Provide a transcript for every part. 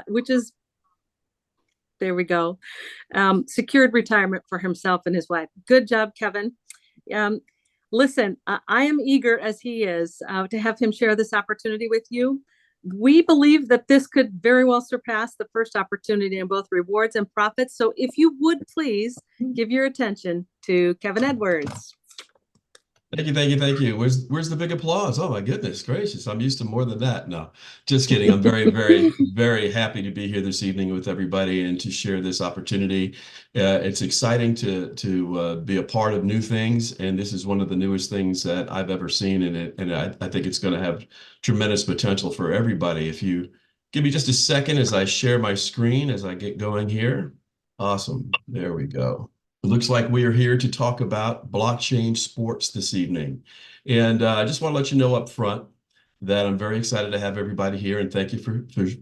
which is there we go. Secured retirement for himself and his wife. Good job, Kevin. Um, Listen, I am eager as he is to have him share this opportunity with you. We believe that this could very well surpass the first opportunity in both rewards and profits. So if you would please give your attention to Kevin Edwards. Thank you, thank you, thank you. Where's the big applause? Oh my goodness gracious, I'm used to more than that. No, just kidding. I'm very, very, very happy to be here this evening with everybody and to share this opportunity. It's exciting to be a part of new things, and this is one of the newest things that I've ever seen, and I think it's going to have tremendous potential for everybody. If you give me just a second as I share my screen as I get going here. Awesome. There we go. It looks like we are here to talk about blockchain sports this evening. And I just want to let you know up front that I'm very excited to have everybody here, and thank you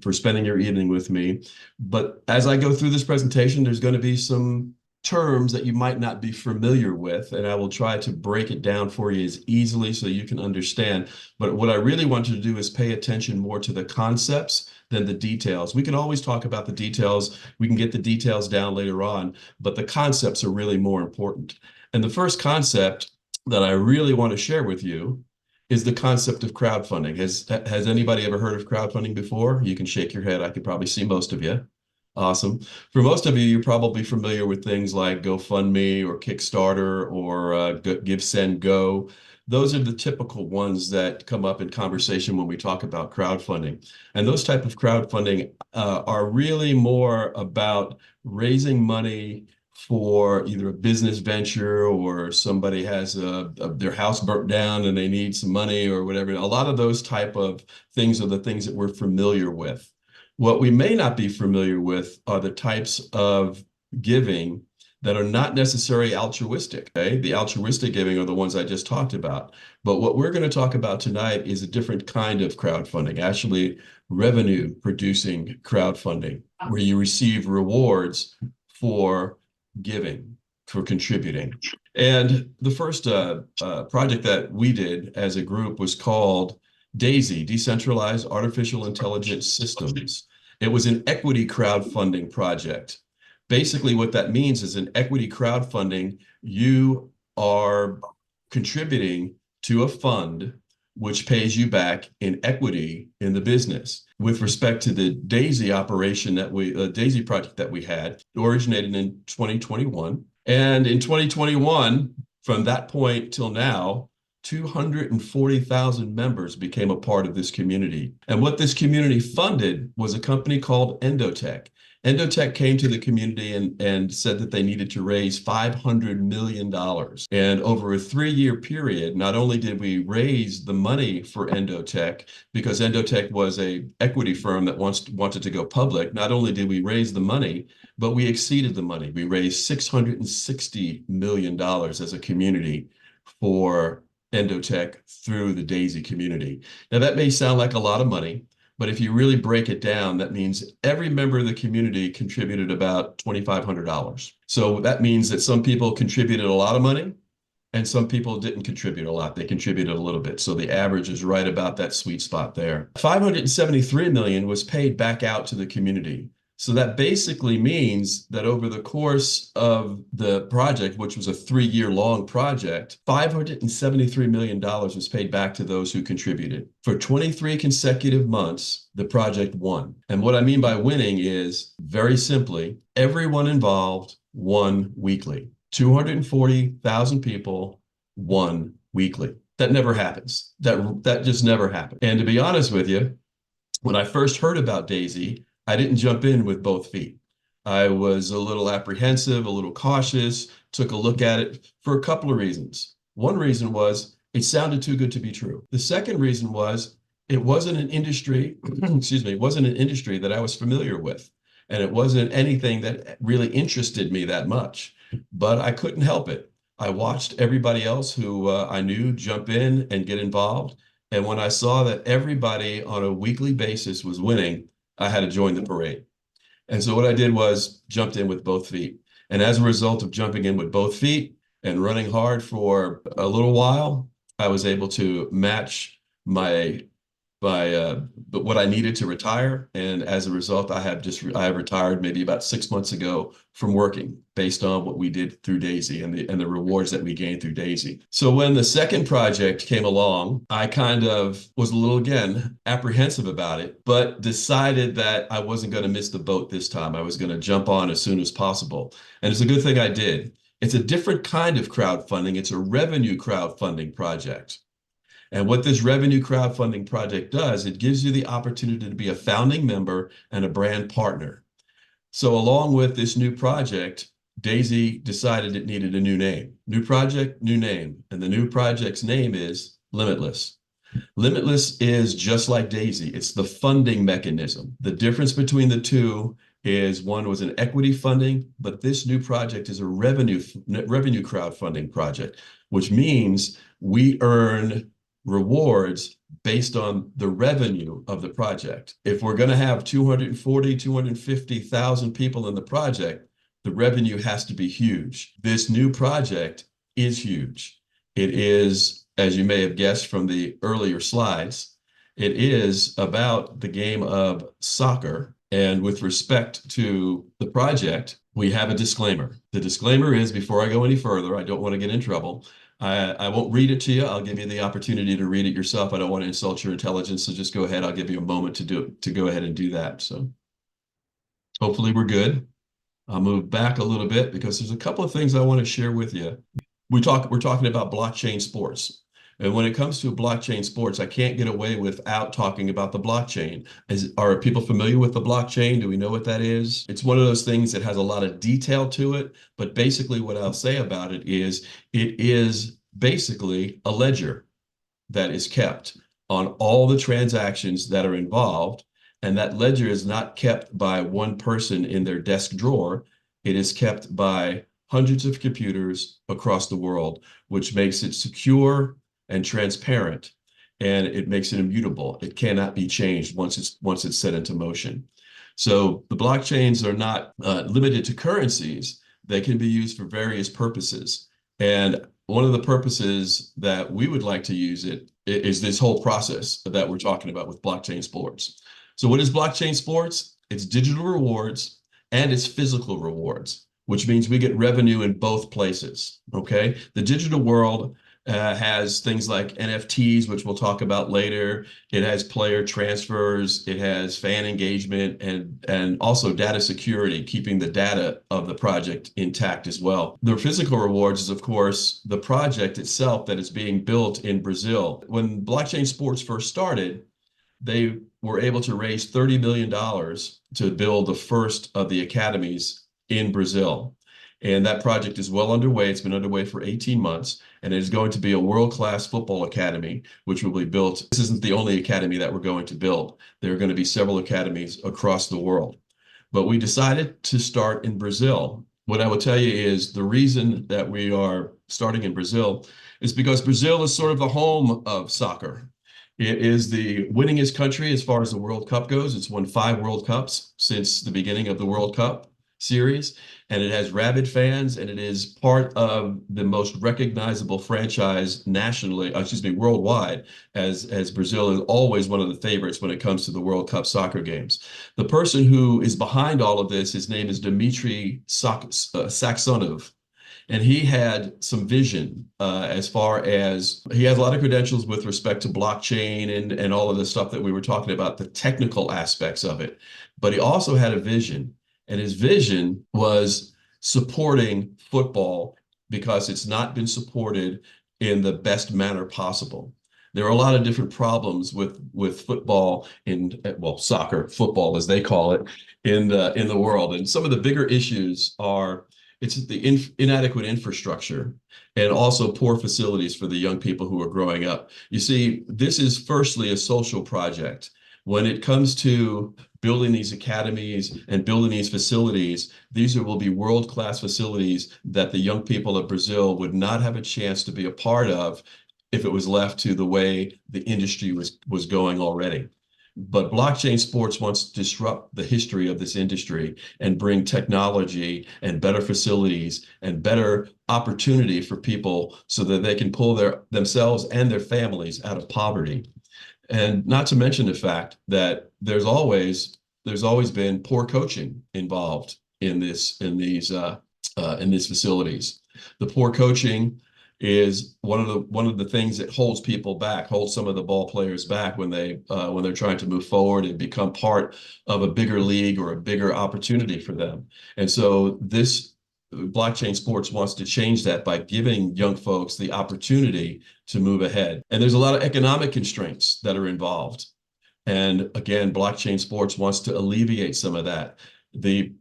for spending your evening with me. But as I go through this presentation, there's going to be some terms that you might not be familiar with, and I will try to break it down for you as easily so you can understand. But what I really want you to do is pay attention more to the concepts than the details. We can always talk about the details. We can get the details down later on, but the concepts are really more important. And the first concept that I really want to share with you is the concept of crowdfunding. Has anybody ever heard of crowdfunding before? You can shake your head. I could probably see most of you. Awesome. For most of you, you're probably familiar with things like GoFundMe or Kickstarter or Give, Send, Go. Those are the typical ones that come up in conversation when we talk about crowdfunding. And those type of crowdfunding are really more about raising money for either a business venture or somebody has their house burnt down and they need some money or whatever. A lot of those type of things are the things that we're familiar with. What we may not be familiar with are the types of giving that are not necessarily altruistic. Okay? The altruistic giving are the ones I just talked about. But what we're going to talk about tonight is a different kind of crowdfunding, actually revenue producing crowdfunding, where you receive rewards for giving, for contributing. And the first project that we did as a group was called DAISY, Decentralized Artificial Intelligence Systems. It was an equity crowdfunding project. Basically, what that means is in equity crowdfunding, you are contributing to a fund which pays you back in equity in the business. With respect to the DAISY operation DAISY project that we had, it originated in 2021. And in 2021, from that point till now, 240,000 members became a part of this community. And what this community funded was a company called Endotech. Endotech came to the community and said that they needed to raise $500 million. And over a 3-year period, not only did we raise the money for Endotech, because Endotech was an equity firm that wanted to go public, not only did we raise the money, but we exceeded the money. We raised $660 million as a community for Endotech through the DAISY community. Now, that may sound like a lot of money, but if you really break it down, that means every member of the community contributed about $2,500. So that means that some people contributed a lot of money and some people didn't contribute a lot. They contributed a little bit. So the average is right about that sweet spot there. 573 million was paid back out to the community. So that basically means that over the course of the project, which was a 3-year long project, $573 million was paid back to those who contributed. For 23 consecutive months, the project won. And what I mean by winning is, very simply, everyone involved won weekly. 240,000 people won weekly. That never happens. That just never happened. And to be honest with you, when I first heard about DAISY, I didn't jump in with both feet. I was a little apprehensive, a little cautious, took a look at it for a couple of reasons. One reason was it sounded too good to be true. The second reason was it wasn't an industry, it wasn't an industry that I was familiar with. And it wasn't anything that really interested me that much, but I couldn't help it. I watched everybody else who I knew jump in and get involved. And when I saw that everybody on a weekly basis was winning, I had to join the parade. And so what I did was jumped in with both feet. And as a result of jumping in with both feet and running hard for a little while, I was able to match my but what I needed to retire. And as a result, I have retired maybe about 6 months ago from working based on what we did through Daisy and the rewards that we gained through Daisy. So when the second project came along, I kind of was a little, again, apprehensive about it, but decided that I wasn't going to miss the boat this time. I was going to jump on as soon as possible. And it's a good thing I did. It's a different kind of crowdfunding. It's a revenue crowdfunding project. And what this revenue crowdfunding project does, it gives you the opportunity to be a founding member and a brand partner. So along with this new project, Daisy decided it needed a new name. New project, new name. And the new project's name is Limitless. Limitless is just like Daisy. It's the funding mechanism. The difference between the two is one was an equity funding, but this new project is a revenue crowdfunding project, which means we earn rewards based on the revenue of the project. If we're going to have 240, 250,000 people in the project, the revenue has to be huge. This new project is huge. It is, as you may have guessed from the earlier slides, it is about the game of soccer. And with respect to the project, we have a disclaimer. The disclaimer is, before I go any further, I don't want to get in trouble. I won't read it to you. I'll give you the opportunity to read it yourself. I don't want to insult your intelligence, so just go ahead. I'll give you a moment to go ahead and do that. So hopefully we're good. I'll move back a little bit because there's a couple of things I want to share with you. We're talking about blockchain sports. And when it comes to blockchain sports, I can't get away without talking about the blockchain. Are people familiar with the blockchain? Do we know what that is? It's one of those things that has a lot of detail to it, but basically what I'll say about it is basically a ledger that is kept on all the transactions that are involved. And that ledger is not kept by one person in their desk drawer. It is kept by hundreds of computers across the world, which makes it secure and transparent, and it makes it immutable. It cannot be changed once it's set into motion. So the blockchains are not limited to currencies. They can be used for various purposes. And one of the purposes that we would like to use it is this whole process that we're talking about with blockchain sports. So what is blockchain sports? It's digital rewards and it's physical rewards, which means we get revenue in both places, okay? The digital world has things like NFTs, which we'll talk about later. It has player transfers, it has fan engagement, and also data security, keeping the data of the project intact as well. The physical rewards is, of course, the project itself that is being built in Brazil. When blockchain sports first started, they were able to raise $30 million to build the first of the academies in Brazil. And that project is well underway. It's been underway for 18 months, and it is going to be a world-class football academy, which will be built. This isn't the only academy that we're going to build. There are going to be several academies across the world. But we decided to start in Brazil. What I will tell you is the reason that we are starting in Brazil is because Brazil is sort of the home of soccer. It is the winningest country as far as the World Cup goes. It's won 5 World Cups since the beginning of the World Cup series, and it has rabid fans, and it is part of the most recognizable franchise nationally, worldwide, as Brazil is always one of the favorites when it comes to the World Cup soccer games. The person who is behind all of this, his name is Dmitry Saxonov. And he had some vision as far as he has a lot of credentials with respect to blockchain and all of the stuff that we were talking about, the technical aspects of it. But he also had a vision. And his vision was supporting football because it's not been supported in the best manner possible. There are a lot of different problems with football soccer, football as they call it, in the world. And some of the bigger issues are it's the inadequate infrastructure and also poor facilities for the young people who are growing up. You see, this is firstly a social project. When it comes to building these academies and building these facilities, these will be world-class facilities that the young people of Brazil would not have a chance to be a part of if it was left to the way the industry was going already. But blockchain sports wants to disrupt the history of this industry and bring technology and better facilities and better opportunity for people so that they can pull themselves and their families out of poverty. And not to mention the fact that there's always been poor coaching involved in these facilities. The poor coaching is one of the things that holds people back, holds some of the ball players back when they're trying to move forward and become part of a bigger league or a bigger opportunity for them. And so this blockchain sports wants to change that by giving young folks the opportunity to move ahead. And there's a lot of economic constraints that are involved. And again, blockchain sports wants to alleviate some of that.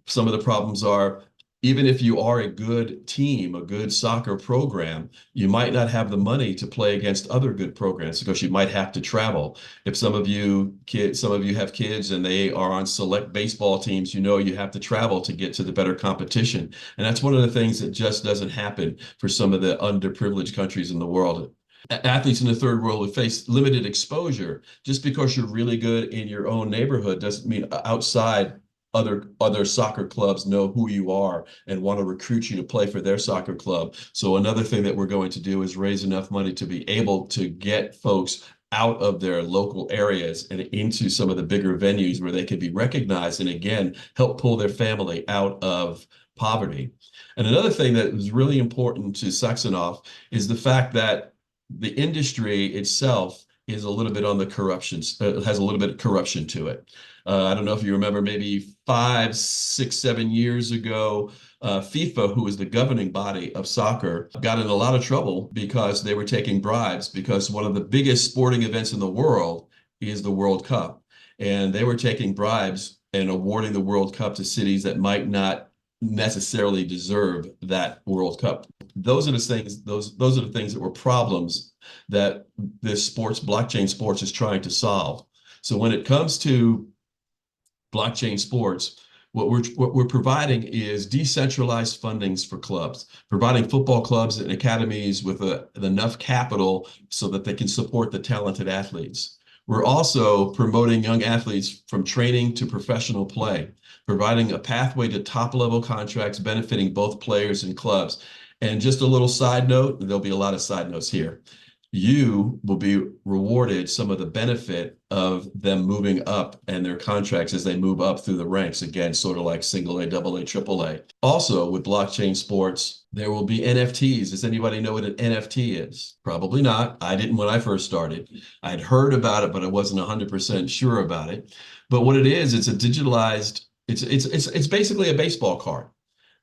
Some of the problems are, even if you are a good team, a good soccer program, you might not have the money to play against other good programs because you might have to travel. If some of you have kids and they are on select baseball teams, you have to travel to get to the better competition. And that's one of the things that just doesn't happen for some of the underprivileged countries in the world. Athletes in the third world would face limited exposure. Just because you're really good in your own neighborhood doesn't mean outside other soccer clubs know who you are and want to recruit you to play for their soccer club. So another thing that we're going to do is raise enough money to be able to get folks out of their local areas and into some of the bigger venues where they can be recognized and again help pull their family out of poverty. And another thing that is really important to Saxonoff is the fact that the industry itself is a little bit on the corruption, has a little bit of corruption to it. I don't know if you remember, maybe 5, 6, 7 years ago, FIFA, who is the governing body of soccer, got in a lot of trouble because they were taking bribes, because one of the biggest sporting events in the world is the World Cup. And they were taking bribes and awarding the World Cup to cities that might not necessarily deserve that World Cup. Those are the things that were problems that this blockchain sports is trying to solve. So when it comes to blockchain sports, what we're providing is decentralized fundings for clubs, providing football clubs and academies with enough capital so that they can support the talented athletes. We're also promoting young athletes from training to professional play, providing a pathway to top-level contracts benefiting both players and clubs. And just a little side note, there'll be a lot of side notes here. You will be rewarded some of the benefit of them moving up and their contracts as they move up through the ranks. Again, sort of like single A, double A, triple A. Also, with blockchain sports, there will be NFTs. Does anybody know what an NFT is? Probably not. I didn't when I first started. I'd heard about it, but I wasn't 100% sure about it. But what it is, it's a digitalized, it's basically a baseball card,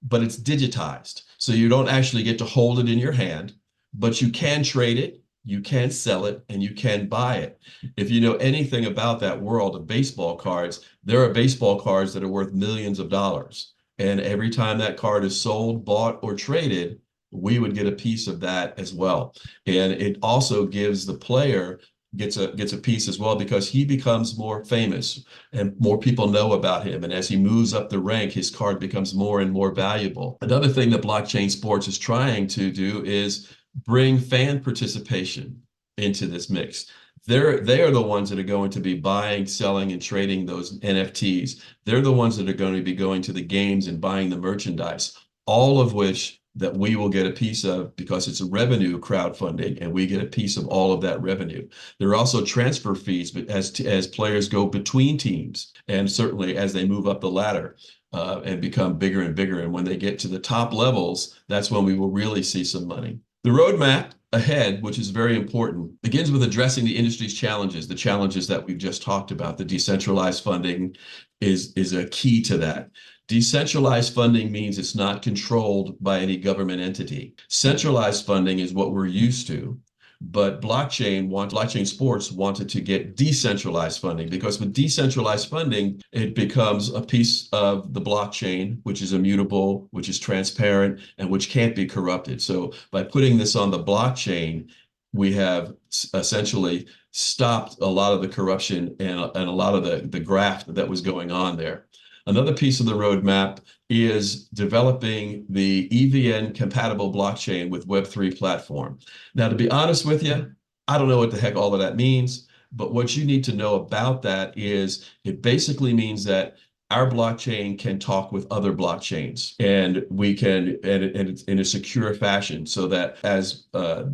but it's digitized. So you don't actually get to hold it in your hand, but you can trade it, you can sell it, and you can buy it. If you know anything about that world of baseball cards, there are baseball cards that are worth millions of dollars. And every time that card is sold, bought, or traded, we would get a piece of that as well. And it also gives the player gets a piece as well, because he becomes more famous and more people know about him. And as he moves up the rank, his card becomes more and more valuable. Another thing that blockchain sports is trying to do is bring fan participation into this mix. They are the ones that are going to be buying, selling, and trading those NFTs. They're the ones that are going to be going to the games and buying the merchandise, all of which that we will get a piece of because it's a revenue crowdfunding, and we get a piece of all of that revenue. There are also transfer fees, but as players go between teams, and certainly as they move up the ladder and become bigger and bigger. And when they get to the top levels, that's when we will really see some money. The roadmap ahead, which is very important, begins with addressing the industry's challenges, the challenges that we've just talked about. The decentralized funding is a key to that. Decentralized funding means it's not controlled by any government entity. Centralized funding is what we're used to, but blockchain sports wanted to get decentralized funding, because with decentralized funding, it becomes a piece of the blockchain, which is immutable, which is transparent, and which can't be corrupted. So by putting this on the blockchain, we have essentially stopped a lot of the corruption and a lot of the graft that was going on there. Another piece of the roadmap is developing the EVM compatible blockchain with Web3 platform. Now, to be honest with you, I don't know what the heck all of that means, but what you need to know about that is it basically means that our blockchain can talk with other blockchains, and we can, and it's in a secure fashion, so that as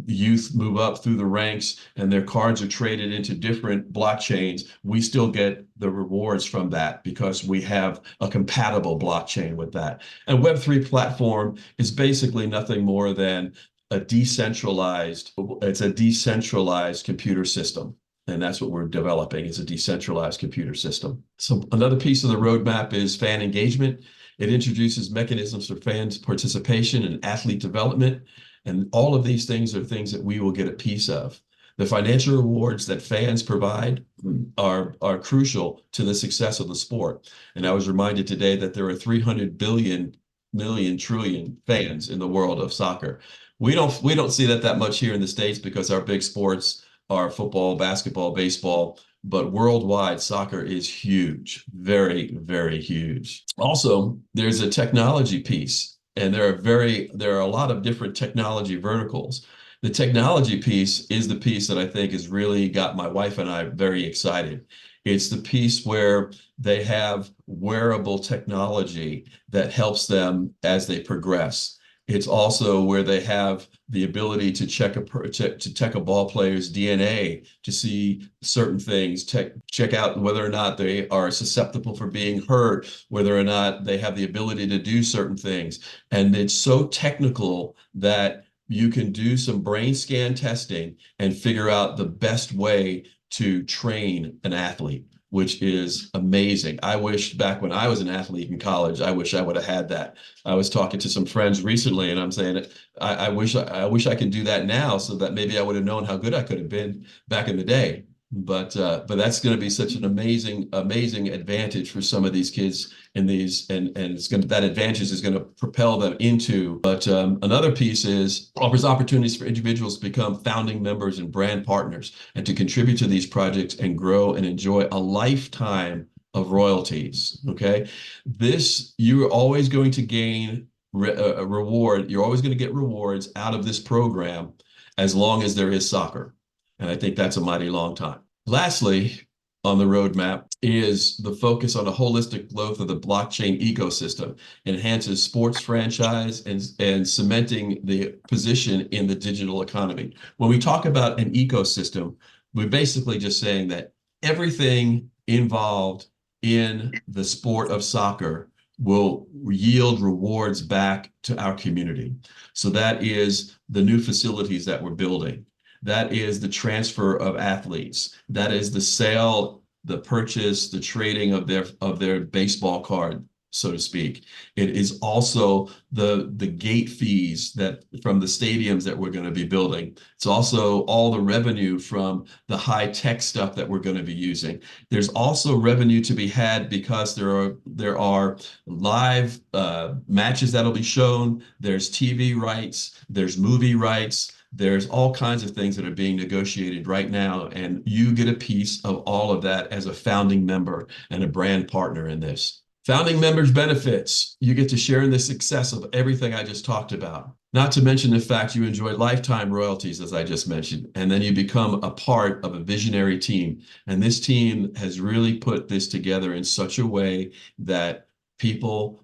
youth move up through the ranks and their cards are traded into different blockchains, we still get the rewards from that because we have a compatible blockchain with that. And Web3 platform is basically nothing more than it's a decentralized computer system. And that's what we're developing, is a decentralized computer system. So another piece of the roadmap is fan engagement. It introduces mechanisms for fans participation and athlete development. And all of these things are things that we will get a piece of. The financial rewards that fans provide are crucial to the success of the sport. And I was reminded today that there are 300 million trillion fans in the world of soccer. We don't see that much here in the States because our big sports are football, basketball, baseball, but worldwide soccer is huge, very, very huge. Also, there's a technology piece, and there are a lot of different technology verticals. The technology piece is the piece that I think has really got my wife and I very excited. It's the piece where they have wearable technology that helps them as they progress. It's also where they have the ability to check a ball player's DNA to see certain things, check out whether or not they are susceptible for being hurt, whether or not they have the ability to do certain things. And it's so technical that you can do some brain scan testing and figure out the best way to train an athlete, which is amazing. I wish back when I was an athlete in college, I wish I would have had that. I was talking to some friends recently, and I'm saying I wish I could do that now, so that maybe I would have known how good I could have been back in the day. But that's going to be such an amazing advantage for some of these kids in these, and that advantage is going to propel them into. But another piece is offers opportunities for individuals to become founding members and brand partners, and to contribute to these projects and grow and enjoy a lifetime of royalties. Okay, you are always going to gain a reward. You're always going to get rewards out of this program as long as there is soccer. And I think that's a mighty long time. Lastly, on the roadmap is the focus on a holistic growth of the blockchain ecosystem, enhances sports franchise and cementing the position in the digital economy. When we talk about an ecosystem, we're basically just saying that everything involved in the sport of soccer will yield rewards back to our community. So that is the new facilities that we're building. That is the transfer of athletes. That is the sale, the purchase, the trading of their baseball card, so to speak. It is also the gate fees that from the stadiums that we're going to be building. It's also all the revenue from the high tech stuff that we're going to be using. There's also revenue to be had because there are live matches that'll be shown. There's TV rights. There's movie rights. There's all kinds of things that are being negotiated right now, and you get a piece of all of that as a founding member and a brand partner in this. Founding members benefits. You get to share in the success of everything I just talked about. Not to mention the fact you enjoy lifetime royalties, as I just mentioned, and then you become a part of a visionary team. And this team has really put this together in such a way that people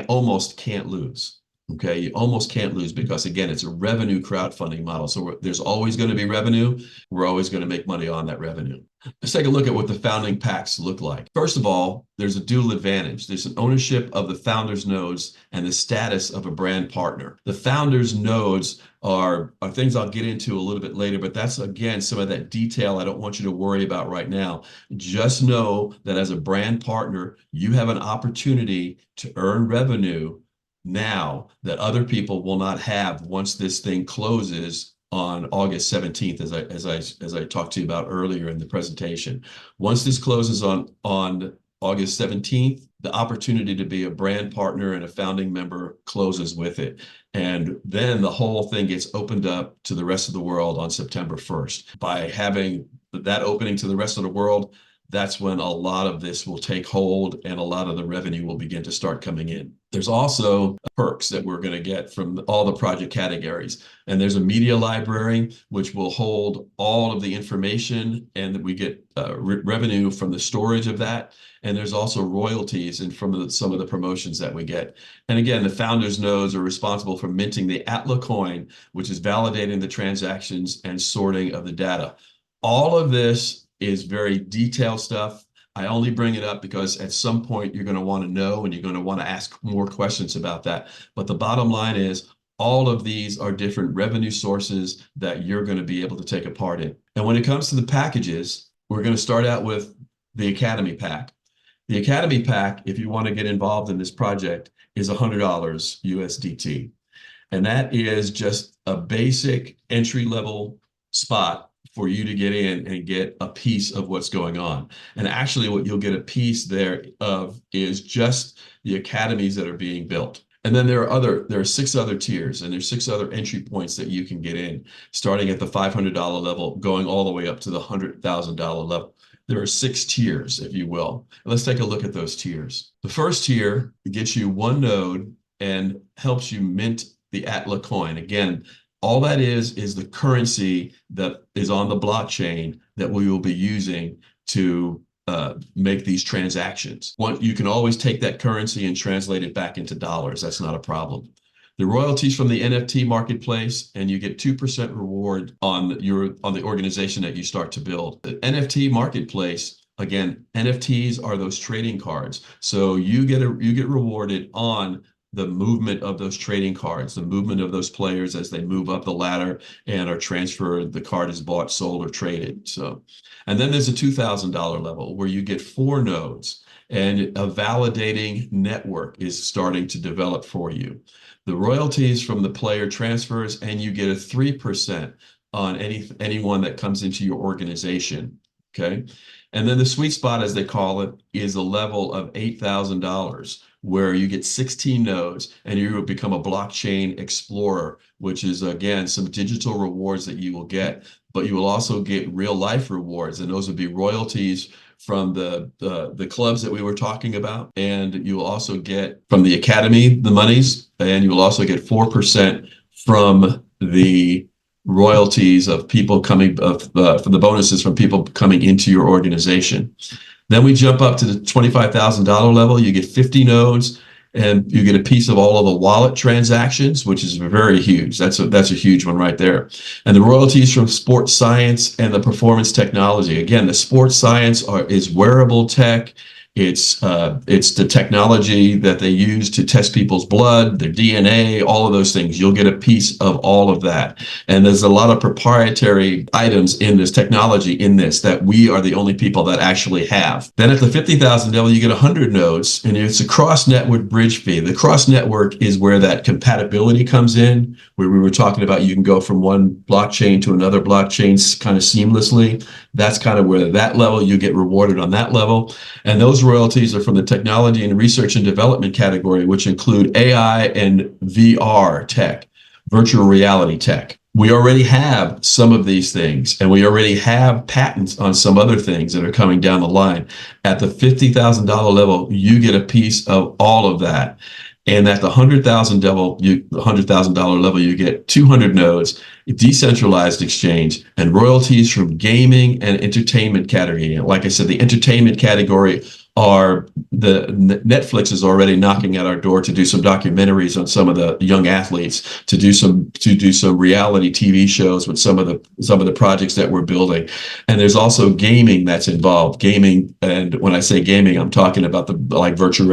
almost can't lose. Okay, you almost can't lose because, again, it's a revenue crowdfunding model. So there's always going to be revenue. We're always going to make money on that revenue. Let's take a look at what the founding packs look like. First of all, there's a dual advantage. There's an ownership of the founders nodes and the status of a brand partner. The founders nodes are things I'll get into a little bit later, but that's, again, some of that detail I don't want you to worry about right now. Just know that as a brand partner, you have an opportunity to earn revenue now that other people will not have once this thing closes on August 17th, as I talked to you about earlier in the presentation. Once this closes on August 17th, the opportunity to be a brand partner and a founding member closes with it. And then the whole thing gets opened up to the rest of the world on September 1st. By having that opening to the rest of the world, that's when a lot of this will take hold and a lot of the revenue will begin to start coming in. There's also perks that we're going to get from all the project categories. And there's a media library, which will hold all of the information, and we get revenue from the storage of that. And there's also royalties and from some of the promotions that we get. And again, the founders nodes are responsible for minting the Atla coin, which is validating the transactions and sorting of the data. All of this is very detailed stuff. I only bring it up because at some point you're going to want to know and you're going to want to ask more questions about that. But the bottom line is all of these are different revenue sources that you're going to be able to take a part in. And when it comes to the packages, we're going to start out with the Academy Pack. The Academy Pack, if you want to get involved in this project, is $100 USDT. And that is just a basic entry-level spot for you to get in and get a piece of what's going on. And actually what you'll get a piece there of is just the academies that are being built. And then there are 6 other tiers, and there's 6 other entry points that you can get in, starting at the $500 level, going all the way up to the $100,000 level. There are 6 tiers, if you will. Let's take a look at those tiers. The first tier gets you 1 node and helps you mint the Atla coin. Again, all that is the currency that is on the blockchain that we will be using to make these transactions. You can always take that currency and translate it back into dollars. That's not a problem. The royalties from the NFT marketplace, and you get 2% reward on the organization that you start to build. The NFT marketplace, again, NFTs are those trading cards. So you get rewarded on the movement of those trading cards, the movement of those players as they move up the ladder and are transferred, the card is bought, sold, or traded. So, and then there's a $2,000 level where you get 4 nodes and a validating network is starting to develop for you. The royalties from the player transfers, and you get a 3% on anyone that comes into your organization. Okay. And then the sweet spot, as they call it, is a level of $8,000 where you get 16 nodes and you will become a blockchain explorer, which is, again, some digital rewards that you will get, but you will also get real life rewards. And those would be royalties from the clubs that we were talking about. And you will also get from the academy, the monies, and you will also get 4% from the royalties of people coming for the bonuses from people coming into your organization. Then we jump up to the $25,000 level. You get 50 nodes and you get a piece of all of the wallet transactions, which is very huge. That's a huge one right there. And the royalties from sports science and the performance technology. Again, the sports science is wearable tech. It's the technology that they use to test people's blood, their DNA, all of those things. You'll get a piece of all of that. And there's a lot of proprietary items in this technology that we are the only people that actually have. Then at the 50,000 level, you get 100 nodes, and it's a cross-network bridge fee. The cross-network is where that compatibility comes in, where we were talking about you can go from one blockchain to another blockchain kind of seamlessly. That's kind of where that level, you get rewarded on that level. And those royalties are from the technology and research and development category, which include AI and VR tech, virtual reality tech. We already have some of these things, and we already have patents on some other things that are coming down the line. At the $50,000 level, you get a piece of all of that. And at the $100,000 level, you get 200 nodes, decentralized exchange, and royalties from gaming and entertainment category. Like I said, the entertainment category are Netflix is already knocking at our door to do some documentaries on some of the young athletes, to do some reality TV shows with some of the projects that we're building. And there's also gaming that's involved. Gaming, and when I say gaming, I'm talking about like virtual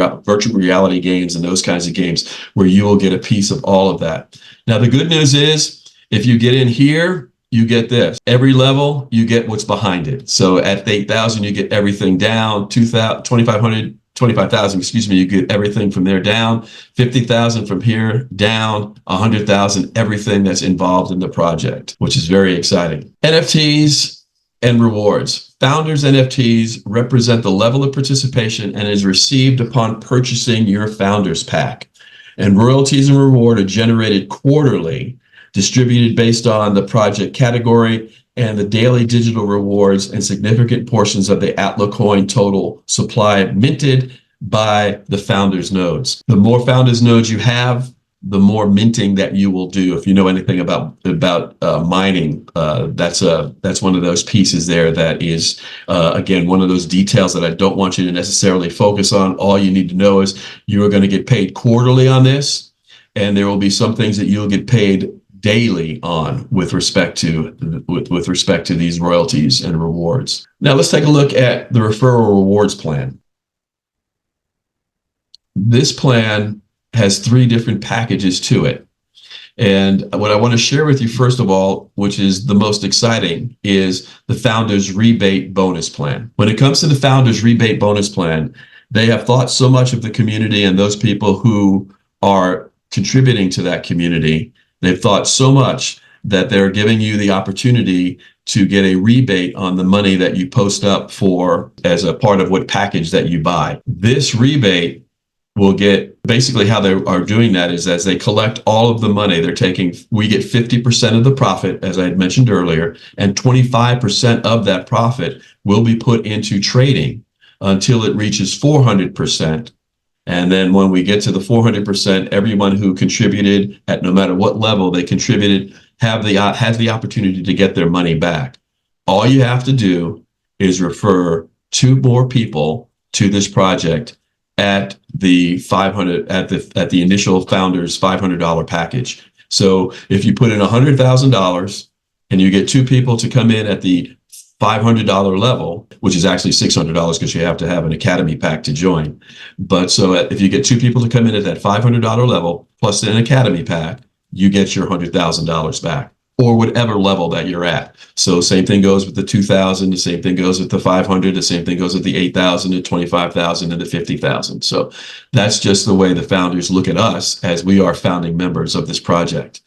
reality games and those kinds of games where you will get a piece of all of that. Now, the good news is if you get in here, you get this. Every level, you get what's behind it. So at 8,000, you get everything down. 25,000, excuse me, you get everything from there down. 50,000 from here down. 100,000, everything that's involved in the project, which is very exciting. NFTs and rewards. Founders NFTs represent the level of participation and is received upon purchasing your Founders Pack. And royalties and reward are generated quarterly, distributed based on the project category and the daily digital rewards and significant portions of the Atla coin total supply minted by the founders nodes. The more founders nodes you have, the more minting that you will do. If you know anything about mining, that's one of those pieces there that is again one of those details that I don't want you to necessarily focus on. All you need to know is you are going to get paid quarterly on this, and there will be some things that you'll get paid daily on with respect to these royalties and rewards. Now let's take a look at the referral rewards plan. This plan has 3 different packages to it. And what I want to share with you, first of all, which is the most exciting, is the Founders Rebate Bonus Plan. When it comes to the Founders Rebate Bonus Plan, they have thought so much of the community and those people who are contributing to that community. They've thought so much that they're giving you the opportunity to get a rebate on the money that you post up for as a part of what package that you buy. This rebate will get, basically how they are doing that is as they collect all of the money, we get 50% of the profit, as I had mentioned earlier, and 25% of that profit will be put into trading until it reaches 400%. And then when we get to the 400%, everyone who contributed at no matter what level they contributed has the opportunity to get their money back. All you have to do is refer 2 more people to this project at the initial founders $500 package. So if you put in $100,000 and you get 2 people to come in at the $500 level, which is actually $600 because you have to have an academy pack to join. But so if you get 2 people to come in at that $500 level plus an academy pack, you get your $100,000 back, or whatever level that you're at. So same thing goes with the 2,000, the same thing goes with the 500, the same thing goes with the 8,000, the 25,000, and the 50,000. So that's just the way the founders look at us as we are founding members of this project.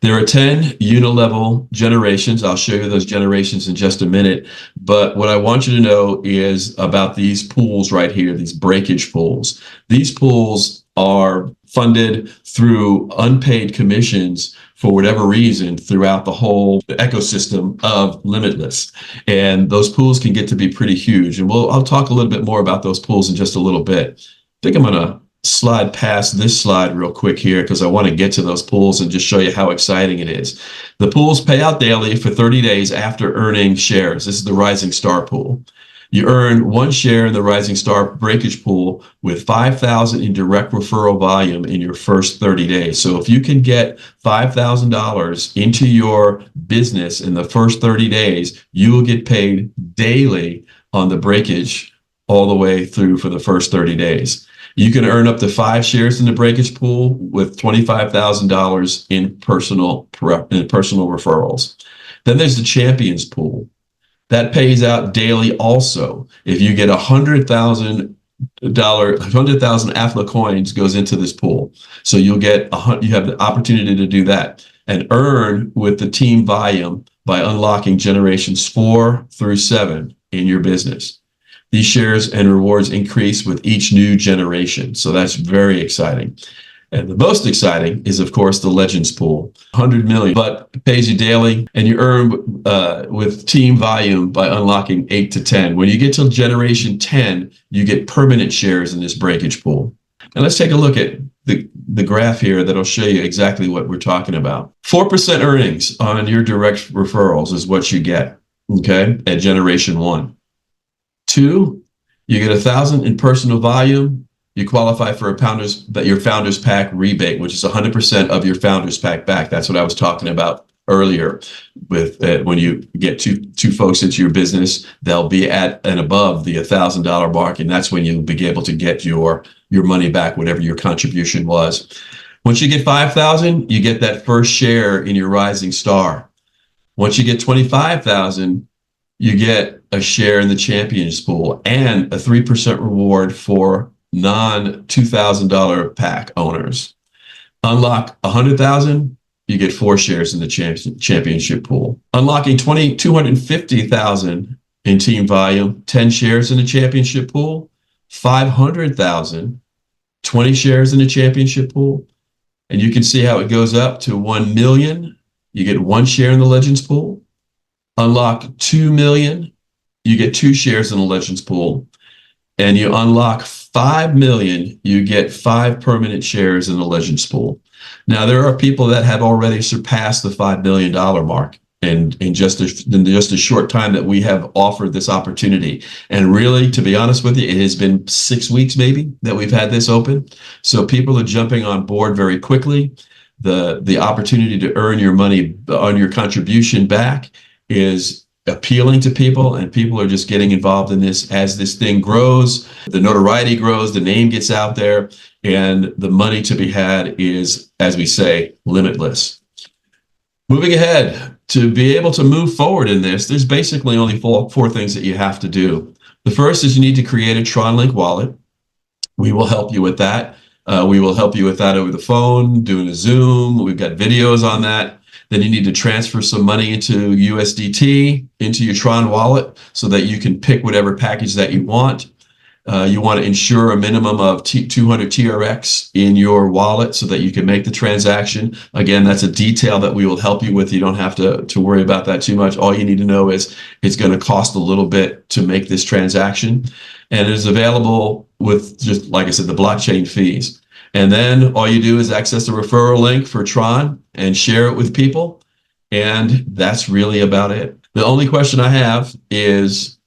There are 10 unilevel generations. I'll show you those generations in just a minute. But what I want you to know is about these pools right here, these breakage pools. These pools are funded through unpaid commissions for whatever reason throughout the whole ecosystem of Limitless. And those pools can get to be pretty huge. And I'll talk a little bit more about those pools in just a little bit. I think I'm going to slide past this slide real quick here because I want to get to those pools and just show you how exciting it is. The pools pay out daily for 30 days after earning shares. This is the Rising Star pool. You earn 1 share in the Rising Star breakage pool with 5,000 in direct referral volume in your first 30 days. So if you can get $5,000 into your business in the first 30 days, you will get paid daily on the breakage all the way through for the first 30 days. You can earn up to 5 shares in the breakage pool with $25,000 in personal referrals. Then there's the Champions pool. That pays out daily also. If you get $100,000 AFLA coins goes into this pool. So you have the opportunity to do that and earn with the team volume by unlocking generations 4 through 7 in your business. These shares and rewards increase with each new generation. So that's very exciting. And the most exciting is, of course, the Legends pool, 100 million, but it pays you daily, and you earn with team volume by unlocking 8 to 10. When you get to generation 10, you get permanent shares in this breakage pool. And let's take a look at the graph here that'll show you exactly what we're talking about. 4% earnings on your direct referrals is what you get, okay, at generation 1. 2, you get 1,000 in personal volume. You qualify for your founders pack rebate, which is 100% of your founders pack back. That's what I was talking about earlier with when you get two folks into your business, they'll be at and above the $1,000 mark. And that's when you'll be able to get your money back, whatever your contribution was. Once you get 5,000, you get that first share in your Rising Star. Once you get 25,000, you get a share in the Champions pool and a 3% reward for non-$2,000 pack owners. Unlock 100,000, you get 4 shares in the championship pool. Unlocking 250,000 in team volume, 10 shares in the championship pool. 500,000, 20 shares in the championship pool. And you can see how it goes up to 1 million. You get 1 share in the Legends pool. unlock 2 million, you get 2 shares in the Legends pool. And you unlock 5 million, you get 5 permanent shares in the Legends pool. Now, there are people that have already surpassed the $5 million mark in just a short time that we have offered this opportunity. And really, to be honest with you, it has been 6 weeks maybe that we've had this open. So people are jumping on board very quickly. The opportunity to earn your money on your contribution back is appealing to people, and people are just getting involved in this as this thing grows, the notoriety grows, the name gets out there, and the money to be had is, as we say, limitless. Moving ahead, to be able to move forward in this, there's basically only four things that you have to do. The first is you need to create a TronLink wallet. We will help you with that. We will help you with that over the phone, doing a Zoom. We've got videos on that. Then you need to transfer some money into USDT, into your Tron wallet, so that you can pick whatever package that you want. You want to ensure a minimum of 200 TRX in your wallet so that you can make the transaction. Again, that's a detail that we will help you with. You don't have to worry about that too much. All you need to know is it's going to cost a little bit to make this transaction. And it is available with, just like I said, the blockchain fees. And then all you do is access the referral link for Tron and share it with people. And that's really about it. The only question I have is,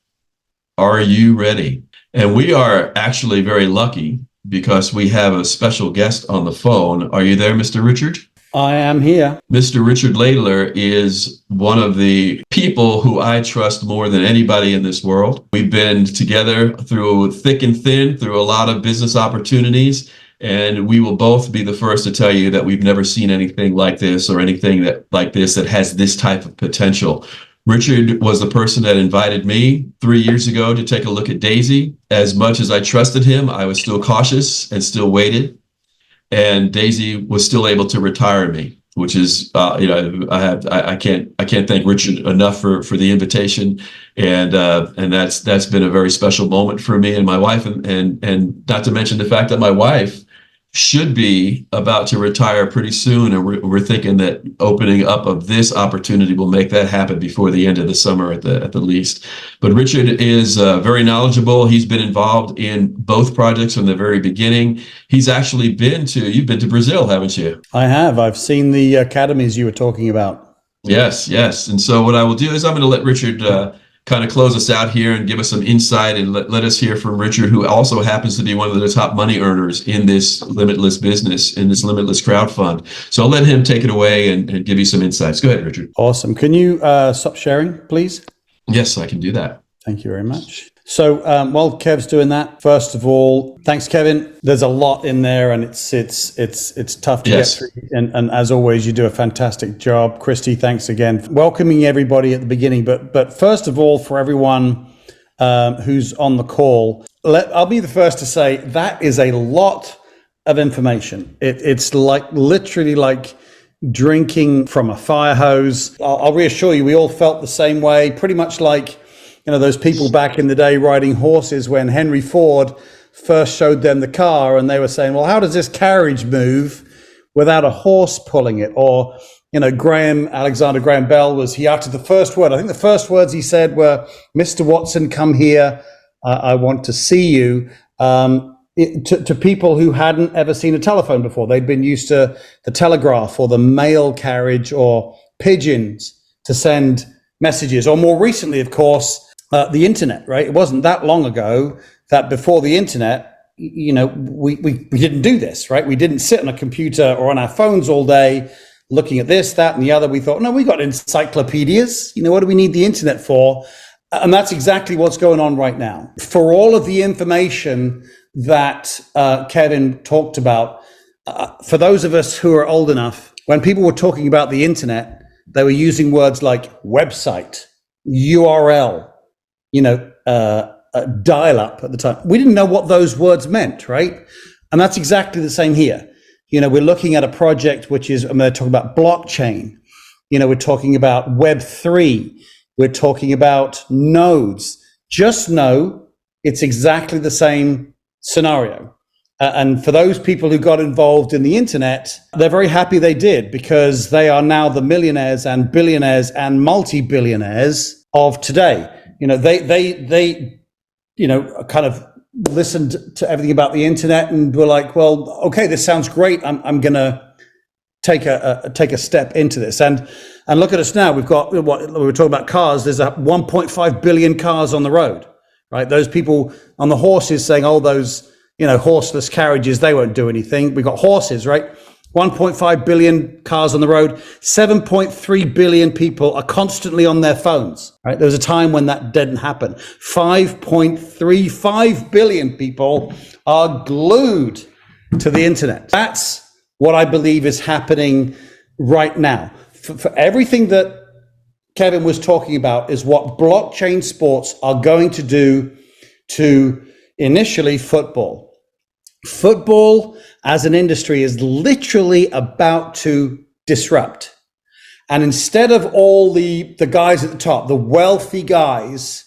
are you ready? And we are actually very lucky because we have a special guest on the phone. Are you there, Mr. Richard? I am here. Mr. Richard Ladler is one of the people who I trust more than anybody in this world. We've been together through thick and thin, through a lot of business opportunities. And we will both be the first to tell you that we've never seen anything like this or anything like this that has this type of potential. Richard was the person that invited me 3 years ago to take a look at Daisy. As much as I trusted him, I was still cautious and still waited. And Daisy was still able to retire me, which is, I can't thank Richard enough for the invitation. And that's been a very special moment for me and my wife, and not to mention the fact that my wife should be about to retire pretty soon, and we're thinking that opening up of this opportunity will make that happen before the end of the summer at the least. But Richard is very knowledgeable. He's been involved in both projects from the very beginning. He's actually you've been to Brazil, haven't you? I have. I've seen the academies you were talking about. Yes. And so what I will do is I'm going to let Richard kind of close us out here and give us some insight, and let us hear from Richard, who also happens to be one of the top money earners in this Limitless business, in this Limitless crowdfund. So I'll let him take it away and give you some insights. Go ahead, Richard. Awesome. Can you stop sharing, please? Yes, I can do that. Thank you very much. So while Kev's doing that, first of all, thanks, Kevin. There's a lot in there, and it's tough to get through. And as always, you do a fantastic job. Christy, thanks again for welcoming everybody at the beginning. But first of all, for everyone who's on the call, I'll be the first to say that is a lot of information. It's like literally like drinking from a fire hose. I'll reassure you, we all felt the same way, pretty much like, those people back in the day riding horses when Henry Ford first showed them the car, and they were saying, well, how does this carriage move without a horse pulling it? Or, Alexander Graham Bell he uttered the first word. I think the first words he said were, Mr. Watson, come here. I want to see you. To people who hadn't ever seen a telephone before. They'd been used to the telegraph or the mail carriage or pigeons to send messages, or more recently, of course, the internet, right? It wasn't that long ago that before the internet, we didn't do this, right? We didn't sit on a computer or on our phones all day looking at this, that, and the other. We thought, no, we got encyclopedias. What do we need the internet for? And that's exactly what's going on right now. For all of the information that Kevin talked about, for those of us who are old enough, when people were talking about the internet, they were using words like website, URL, dial-up at the time. We didn't know what those words meant, right? And that's exactly the same here. We're looking at a project which is, I'm going to talk about blockchain. We're talking about Web3. We're talking about nodes. Just know it's exactly the same scenario. And for those people who got involved in the internet, they're very happy they did, because they are now the millionaires and billionaires and multi-billionaires of today. They kind of listened to everything about the internet and were like, well, okay, this sounds great. I'm going to take a step into this. And look at us now. We've got, what we were talking about cars. There's 1.5 billion cars on the road, right? Those people on the horses saying, oh, those, horseless carriages, they won't do anything. We've got horses, right? 1.5 billion cars on the road. 7.3 billion people are constantly on their phones, right? There was a time when that didn't happen. 5.35 billion people are glued to the internet. That's what I believe is happening right now. For everything that Kevin was talking about is what blockchain sports are going to do to initially football. Football as an industry is literally about to disrupt. And instead of all the guys at the top, the wealthy guys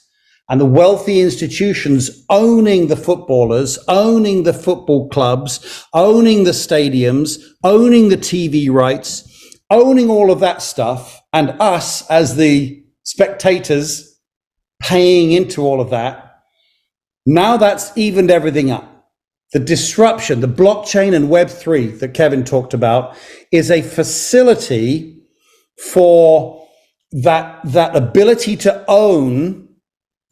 and the wealthy institutions owning the footballers, owning the football clubs, owning the stadiums, owning the TV rights, owning all of that stuff, and us as the spectators paying into all of that, now that's evened everything up. The disruption, the blockchain and Web3 that Kevin talked about is a facility for that ability to own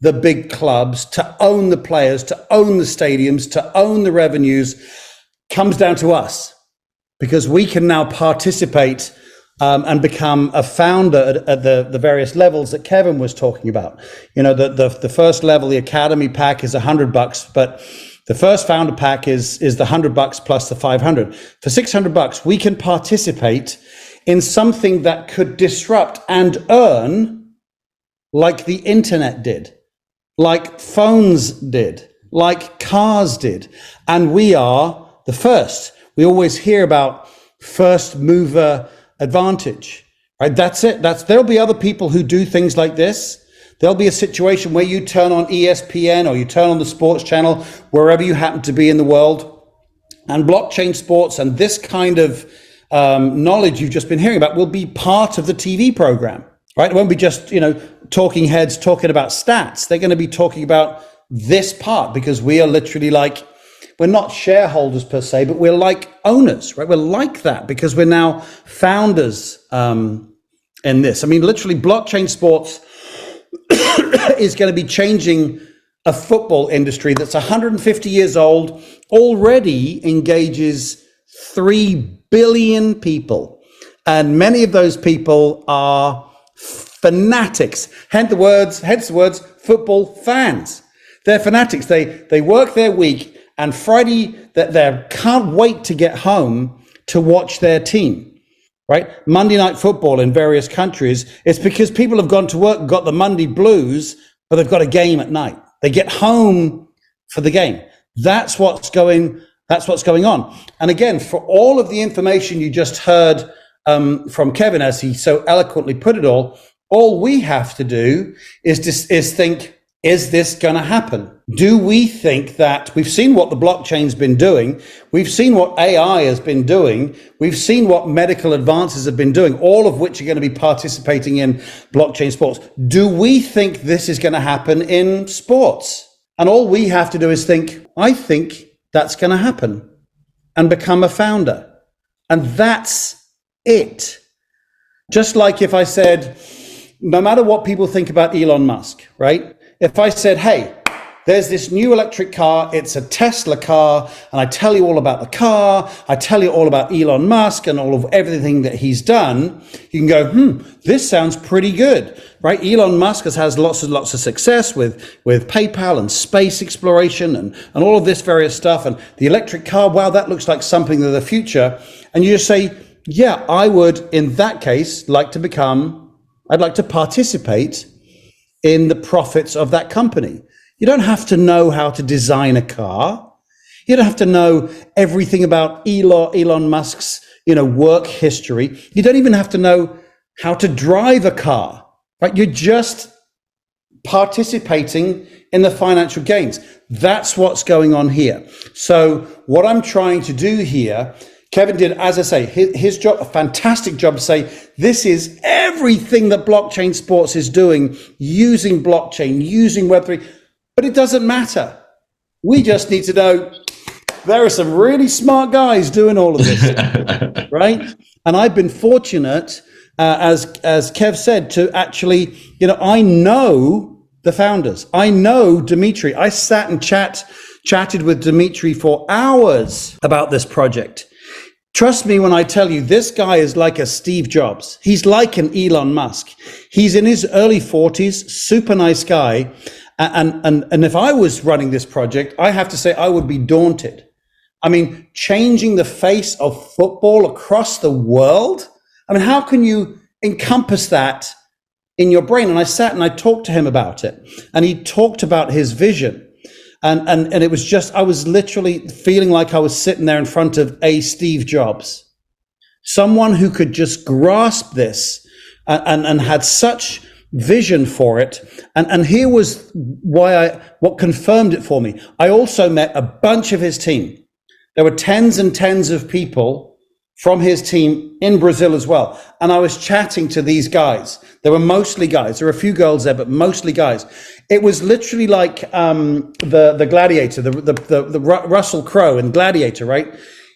the big clubs, to own the players, to own the stadiums, to own the revenues, comes down to us, because we can now participate and become a founder at the various levels that Kevin was talking about. The first level, the academy pack, is $100, but the first founder pack is the $100 plus the 500. For $600, we can participate in something that could disrupt and earn like the internet did, like phones did, like cars did. And we are the first. We always hear about first mover advantage, right? That's it. There'll be other people who do things like this. There'll be a situation where you turn on ESPN or you turn on the sports channel, wherever you happen to be in the world, and blockchain sports and this kind of knowledge you've just been hearing about will be part of the TV program, right? It won't be just, talking heads talking about stats. They're going to be talking about this part, because we are literally we're not shareholders per se, but we're like owners, right? We're like that because we're now founders in this. I mean, literally blockchain sports is going to be changing a football industry that's 150 years old, already engages 3 billion people. And many of those people are fanatics. Hence the words, football fans. They're fanatics. They work their week, and Friday they can't wait to get home to watch their team. Right? Monday Night Football in various countries, it's because people have gone to work and got the Monday blues, but they've got a game at night. They get home for the game. That's what's going on. And again, for all of the information you just heard from Kevin, as he so eloquently put it all we have to do is think, is this going to happen? Do we think that we've seen what the blockchain's been doing? We've seen what AI has been doing. We've seen what medical advances have been doing, all of which are going to be participating in blockchain sports. Do we think this is going to happen in sports? And all we have to do is think, I think that's going to happen, and become a founder. And that's it. Just like if I said, no matter what people think about Elon Musk, right? If I said, hey, there's this new electric car, it's a Tesla car, and I tell you all about the car, I tell you all about Elon Musk and all of everything that he's done, you can go, this sounds pretty good, right? Elon Musk has lots and lots of success with PayPal and space exploration and all of this various stuff. And the electric car, wow, that looks like something of the future. And you just say, yeah, I would, in that case, I'd like to participate in the profits of that company. You don't have to know how to design a car. You don't have to know everything about Elon Musk's, work history. You don't even have to know how to drive a car, right? You're just participating in the financial gains. That's what's going on here. So what I'm trying to do here, Kevin did, as I say, his job, a fantastic job to say, this is everything that blockchain sports is doing, using blockchain, using Web3, but it doesn't matter. We just need to know there are some really smart guys doing all of this, right? And I've been fortunate, as Kev said, to actually, I know the founders. I know Dimitri. I sat and chatted with Dimitri for hours about this project. Trust me when I tell you, this guy is like a Steve Jobs. He's like an Elon Musk. He's in his early 40s, super nice guy. And if I was running this project, I have to say I would be daunted. I mean, changing the face of football across the world. I mean, how can you encompass that in your brain? And I sat and I talked to him about it, and he talked about his vision. And it was just, I was literally feeling like I was sitting there in front of a Steve Jobs, someone who could just grasp this and had such vision for it. And here was what confirmed it for me. I also met a bunch of his team. There were tens and tens of people from his team in Brazil as well. And I was chatting to these guys. There were mostly guys. There were a few girls there, but mostly guys. It was literally like the Gladiator, the Russell Crowe in Gladiator, right?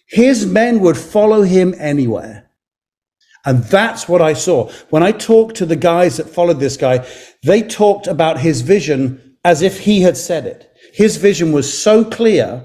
His men would follow him anywhere. And that's what I saw. When I talked to the guys that followed this guy, they talked about his vision as if he had said it. His vision was so clear.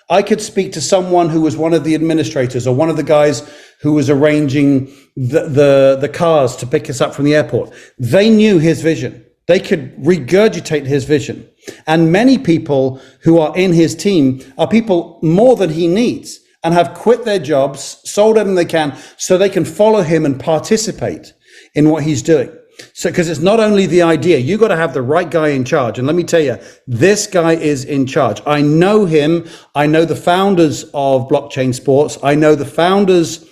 I could speak to someone who was one of the administrators or one of the guys who was arranging the cars to pick us up from the airport. They knew his vision. They could regurgitate his vision. And many people who are in his team are people more than he needs and have quit their jobs, sold everything they can, so they can follow him and participate in what he's doing. So, because it's not only the idea, you got to have the right guy in charge. And let me tell you, this guy is in charge. I know him. I know the founders of blockchain sports. I know the founders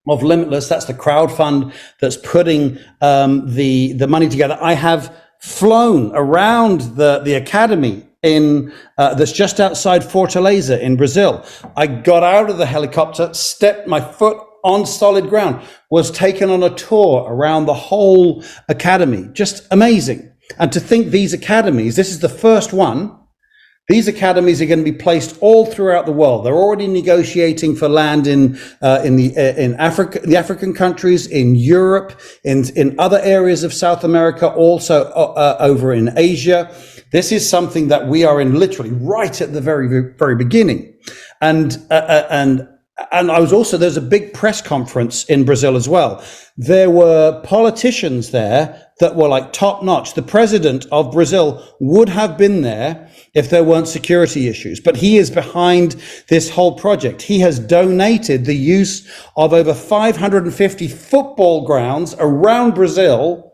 of Limitless. That's the crowd fund that's putting the money together. I have flown around the academy in that's just outside Fortaleza in Brazil. I got out of the helicopter, stepped my foot on solid ground, was taken on a tour around the whole academy. Just amazing. And to think these academies, this is the first one. These academies are going to be placed all throughout the world. They're already negotiating for land in Africa, the African countries, in Europe, in other areas of South America, also over in Asia. This is something that we are in literally right at the very, very beginning. And I was also, there's a big press conference in Brazil as well. There were politicians there that were like top notch. The president of Brazil would have been there if there weren't security issues, but he is behind this whole project. He has donated the use of over 550 football grounds around Brazil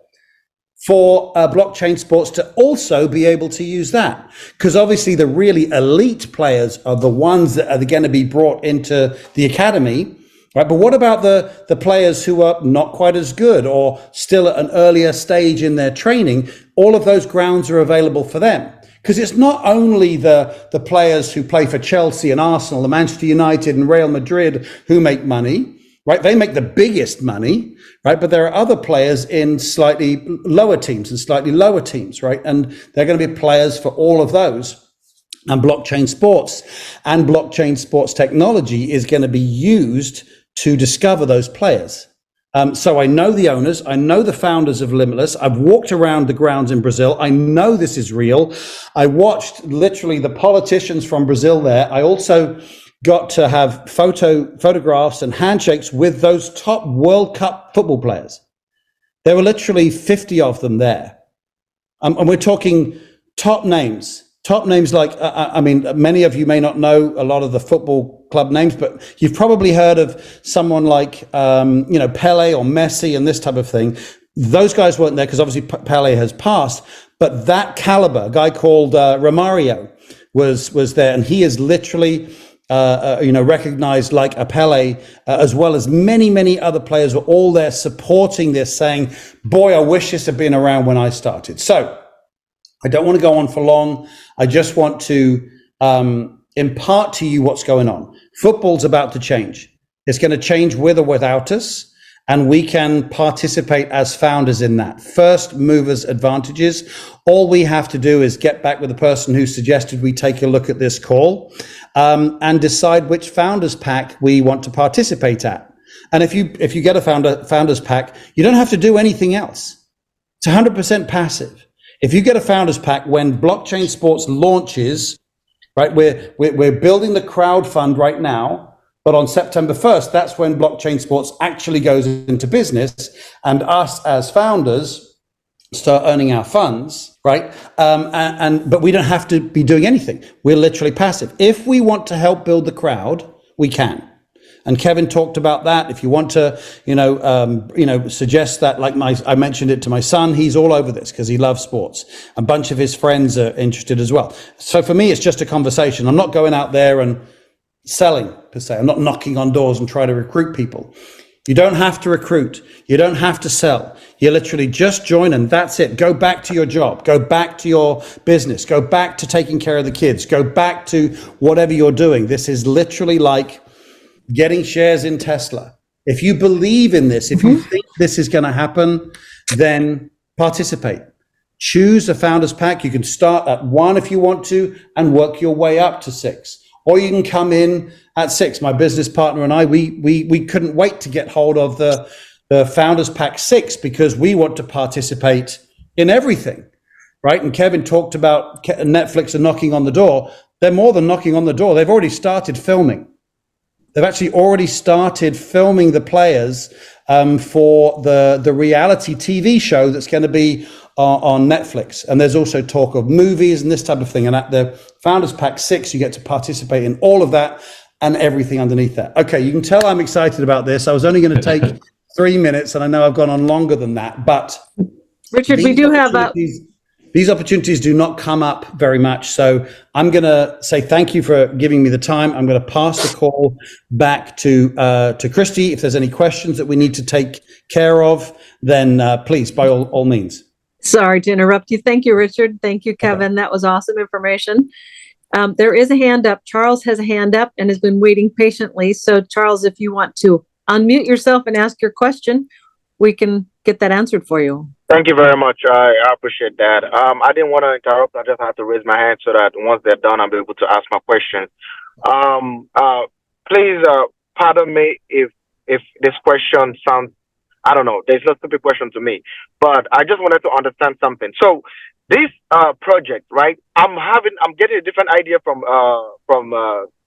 for blockchain sports to also be able to use that. Because obviously the really elite players are the ones that are going to be brought into the academy, right? But what about the players who are not quite as good or still at an earlier stage in their training? All of those grounds are available for them. Because it's not only the players who play for Chelsea and Arsenal, the Manchester United and Real Madrid who make money, right? They make the biggest money, right? But there are other players in slightly lower teams and slightly lower teams, right? And they're going to be players for all of those. And blockchain sports technology is going to be used to discover those players. So I know the owners, I know the founders of Limitless. I've walked around the grounds in Brazil. I know this is real. I watched literally the politicians from Brazil there. I also got to have photographs and handshakes with those top World Cup football players. There were literally 50 of them there. And we're talking top names like, I mean, many of you may not know a lot of the football club names, but you've probably heard of someone like, Pele or Messi and this type of thing. Those guys weren't there because obviously Pele has passed, but that caliber, a guy called Romario was there, and he is literally recognized like a Pele, as well as many, many other players were all there supporting this, saying, boy, I wish this had been around when I started. So I don't want to go on for long. I just want to impart to you what's going on. Football's about to change. It's going to change with or without us, and we can participate as founders in that. First movers advantages. All we have to do is get back with the person who suggested we take a look at this call and decide which founders pack we want to participate at. And if you get a founders pack, you don't have to do anything else. It's 100% passive. If you get a founders pack when blockchain sports launches, right? We're building the crowd fund right now, but on September 1st, that's when blockchain sports actually goes into business, and us as founders start earning our funds, right? But we don't have to be doing anything. We're literally passive. If we want to help build the crowd, we can. And Kevin talked about that. If you want to, suggest that, like I mentioned it to my son, he's all over this because he loves sports. A bunch of his friends are interested as well. So for me, it's just a conversation. I'm not going out there and selling per se. I'm not knocking on doors and trying to recruit people. You don't have to recruit. You don't have to sell. You literally just join and that's it. Go back to your job. Go back to your business. Go back to taking care of the kids. Go back to whatever you're doing. This is literally like getting shares in Tesla. If you believe in this, if you think this is going to happen, then participate. Choose a founders pack. You can start at 1 if you want to and work your way up to 6. Or you can come in at 6. My business partner and I, we couldn't wait to get hold of the founders pack 6 because we want to participate in everything, right? And Kevin talked about Netflix and knocking on the door. They're more than knocking on the door. They've already started filming. They've actually already started filming the players for the reality TV show that's going to be on Netflix. And there's also talk of movies and this type of thing. And at the Founders Pack 6, you get to participate in all of that and everything underneath that. Okay, you can tell I'm excited about this. I was only going to take 3 minutes, and I know I've gone on longer than that. But Richard, we do have these opportunities do not come up very much. So I'm going to say thank you for giving me the time. I'm going to pass the call back to Christy. If there's any questions that we need to take care of, then please, by all means. Sorry to interrupt you. Thank you, Richard. Thank you, Kevin. Okay. That was awesome information. There is a hand up. Charles has a hand up and has been waiting patiently. So Charles, if you want to unmute yourself and ask your question, we can get that answered for you. Thank you very much. I appreciate that. I didn't want to interrupt. I just had to raise my hand so that once they're done, I'll be able to ask my question. Please pardon me if this question sounds, I don't know, there's no stupid question to me, but I just wanted to understand something. So this project, right? I'm getting a different idea from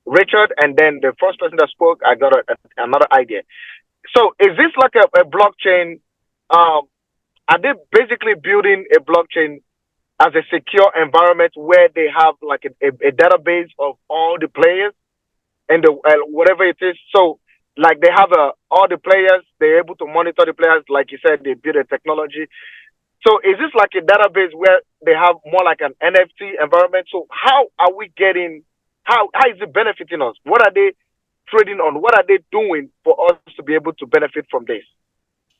Richard, and then the first person that spoke, I got another idea. So is this like a blockchain? Are they basically building a blockchain as a secure environment where they have like a database of all the players and whatever it is? So like they have all the players, they're able to monitor the players. Like you said, they build a technology. So is this like a database where they have more like an NFT environment? So how are we getting, how is it benefiting us? What are they trading on? What are they doing for us to be able to benefit from this?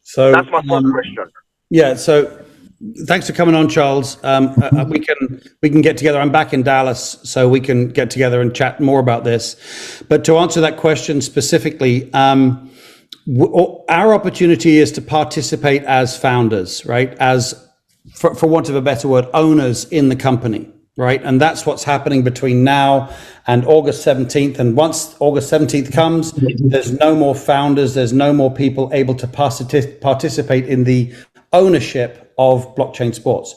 So that's my first question. Yeah. So thanks for coming on, Charles. We can get together. I'm back in Dallas, so we can get together and chat more about this. But to answer that question specifically, our opportunity is to participate as founders, right? As, for want of a better word, owners in the company, right? And that's what's happening between now and August 17th. And once August 17th comes, there's no more founders. There's no more people able to participate in the ownership of blockchain sports.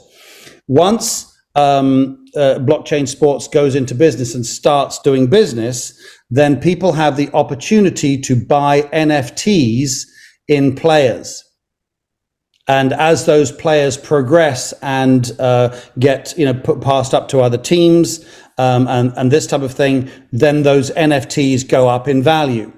Once blockchain sports goes into business and starts doing business, then people have the opportunity to buy NFTs in players. And as those players progress and get put passed up to other teams and this type of thing, then those NFTs go up in value.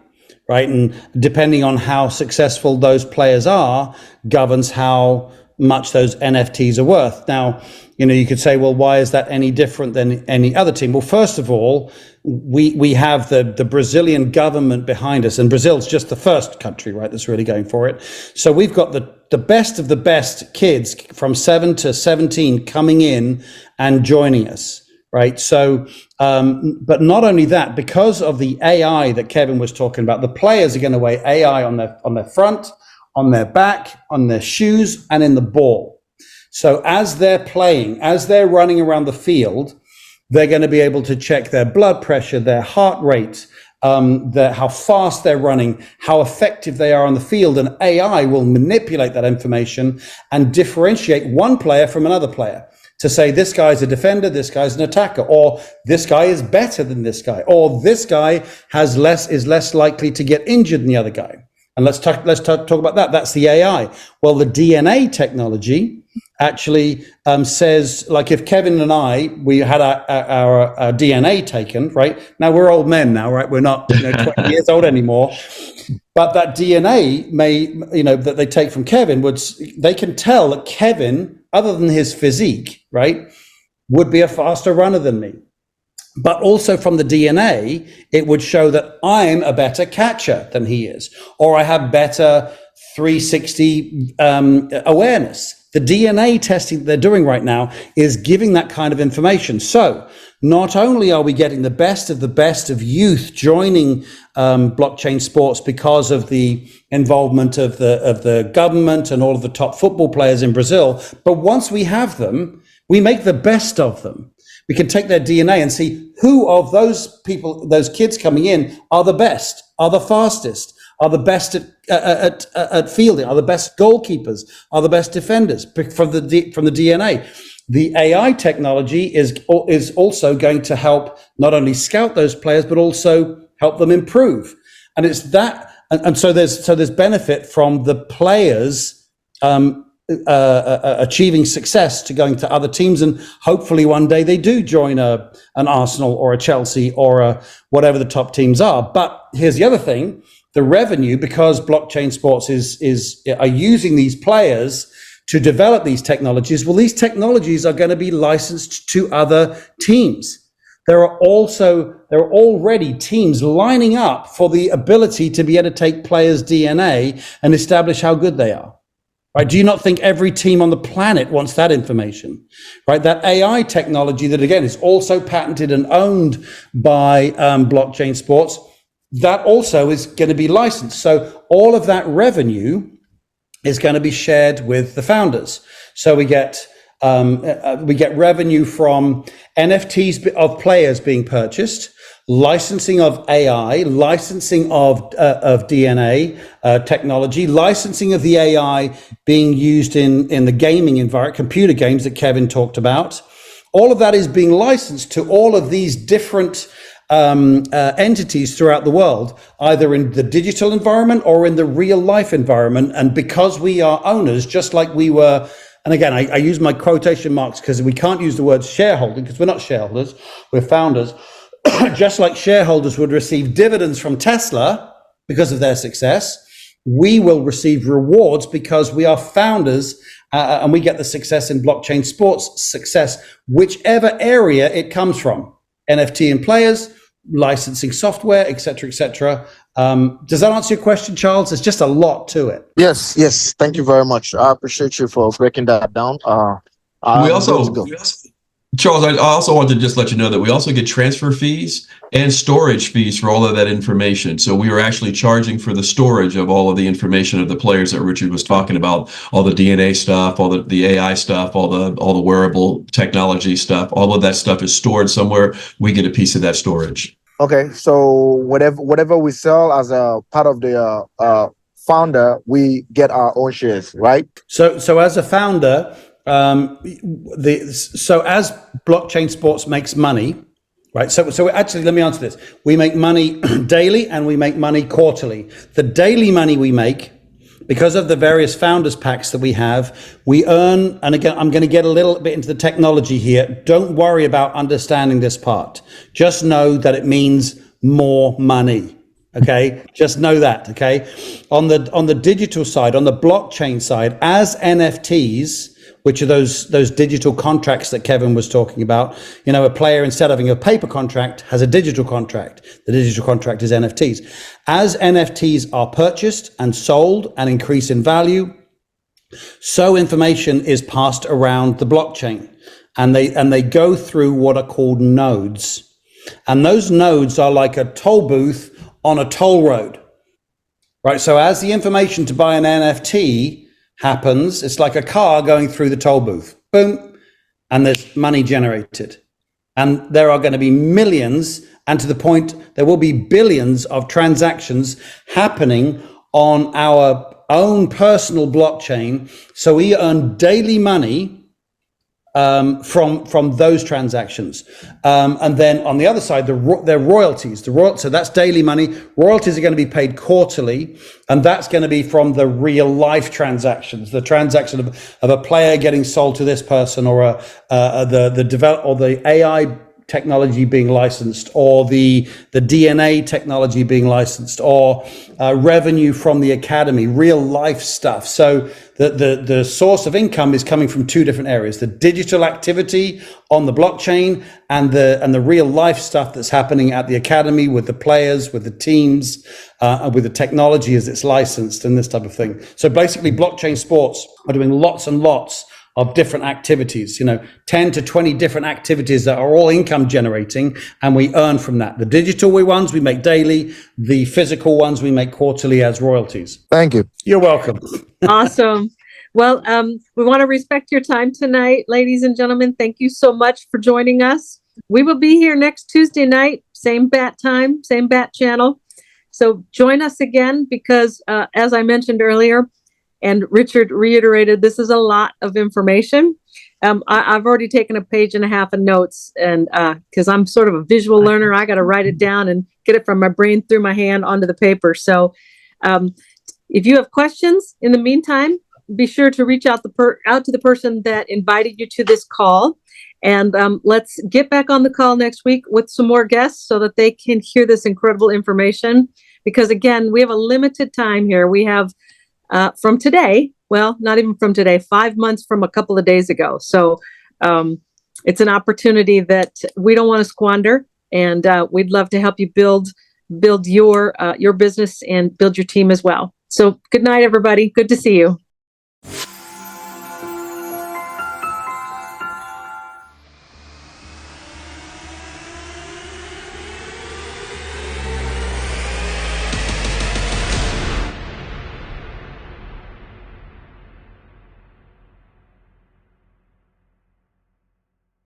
Right. And depending on how successful those players are, governs how much those NFTs are worth. Now, you could say, well, why is that any different than any other team? Well, first of all, we have the Brazilian government behind us, and Brazil's just the first country, right, that's really going for it. So we've got the the best of the best kids from 7 to 17 coming in and joining us, right? So, but not only that, because of the AI that Kevin was talking about, the players are going to weigh AI on their front, on their back, on their shoes, and in the ball. So as they're playing, as they're running around the field, they're going to be able to check their blood pressure, their heart rate, how fast they're running, how effective they are on the field, and AI will manipulate that information and differentiate one player from another player to say this guy's a defender, this guy's an attacker, or this guy is better than this guy, or this guy is less likely to get injured than the other guy. And let's talk about that. That's the AI. Well, the DNA technology actually says, like, if Kevin and we had our DNA taken, right? Now we're old men now, right? We're not 20 years old anymore. But that DNA that they take from Kevin they can tell that Kevin, other than his physique, right, would be a faster runner than me. But also from the DNA, it would show that I'm a better catcher than he is, or I have better 360 awareness. The DNA testing that they're doing right now is giving that kind of information. So not only are we getting the best of youth joining blockchain sports because of the involvement of the government and all of the top football players in Brazil, but once we have them, we make the best of them. We can take their DNA and see who of those people, those kids coming in, are the best, are the fastest, are the best at fielding, are the best goalkeepers, are the best defenders from the DNA. The AI technology is also going to help not only scout those players, but also help them improve. And it's that, and so there's benefit from the players achieving success to going to other teams, and hopefully one day they do join an Arsenal or a Chelsea or whatever the top teams are. But here's the other thing: the revenue, because blockchain sports are using these players to develop these technologies. Well, these technologies are going to be licensed to other teams. There are already teams lining up for the ability to be able to take players' DNA and establish how good they are. Right? Do you not think every team on the planet wants that information? Right? That AI technology that, again, is also patented and owned by blockchain sports, that also is going to be licensed. So all of that revenue is going to be shared with the founders. So we get revenue from NFTs of players being purchased, licensing of AI, licensing of DNA technology, licensing of the AI being used in the gaming environment, computer games that Kevin talked about. All of that is being licensed to all of these different entities throughout the world, either in the digital environment or in the real life environment. And because we are owners, just like we were, and again, I use my quotation marks because we can't use the word shareholding because we're not shareholders, we're founders. Just like shareholders would receive dividends from Tesla because of their success, we will receive rewards because we are founders and we get the success in blockchain sports success, whichever area it comes from. NFT and players, licensing software, et cetera, et cetera. Does that answer your question, Charles? There's just a lot to it. Yes. Thank you very much. I appreciate you for breaking that down. Charles, I also want to just let you know that we also get transfer fees and storage fees for all of that information. So we are actually charging for the storage of all of the information of the players that Richard was talking about, all the DNA stuff, all the AI stuff, all the wearable technology stuff. All of that stuff is stored somewhere. We get a piece of that storage. Okay, so whatever we sell as a part of the founder, we get our own shares, right? So as a founder, so as blockchain sports makes money, right? So actually, let me answer this. We make money daily and we make money quarterly. The daily money we make, because of the various founders packs that we have, we earn, and again, I'm going to get a little bit into the technology here. Don't worry about understanding this part. Just know that it means more money. Okay, just know that. Okay, on the digital side, on the blockchain side, as NFTs, which are those digital contracts that Kevin was talking about. You know, a player, instead of having a paper contract, has a digital contract. The digital contract is NFTs. As NFTs are purchased and sold and increase in value, So information is passed around the blockchain, and they go through what are called nodes. And those nodes are like a toll booth on a toll road, right? So as the information to buy an NFT happens, it's like a car going through the toll booth. Boom. And there's money generated. And there are going to be millions, and to the point, there will be billions of transactions happening on our own personal blockchain. So we earn daily money from those transactions, and then on the other side, their royalties. So that's daily money. Royalties are going to be paid quarterly, and that's going to be from the real life transactions, the transaction of a player getting sold to this person, or the AI technology being licensed, or the DNA technology being licensed, or revenue from the academy, real life stuff. So the source of income is coming from two different areas: the digital activity on the blockchain, and the real life stuff that's happening at the academy with the players, with the teams, with the technology as it's licensed, and this type of thing. So basically, blockchain sports are doing lots and lots of different activities, 10 to 20 different activities that are all income generating, and we earn from that. The digital ones we make daily, the physical ones we make quarterly as royalties. Thank you. You're welcome. Awesome. Well, we want to respect your time tonight, ladies and gentlemen. Thank you so much for joining us. We will be here next Tuesday night, same bat time, same bat channel. So join us again, because as I mentioned earlier, and Richard reiterated, this is a lot of information. I've already taken a page and a half of notes, and because I'm sort of a visual learner, I got to write it down and get it from my brain through my hand onto the paper. So if you have questions in the meantime, be sure to reach out to the person that invited you to this call. And let's get back on the call next week with some more guests so that they can hear this incredible information. Because again, we have a limited time here. We have from today, well, not even from today, 5 months from a couple of days ago. So it's an opportunity that we don't want to squander, and we'd love to help you build your business and build your team as well. So good night, everybody. Good to see you.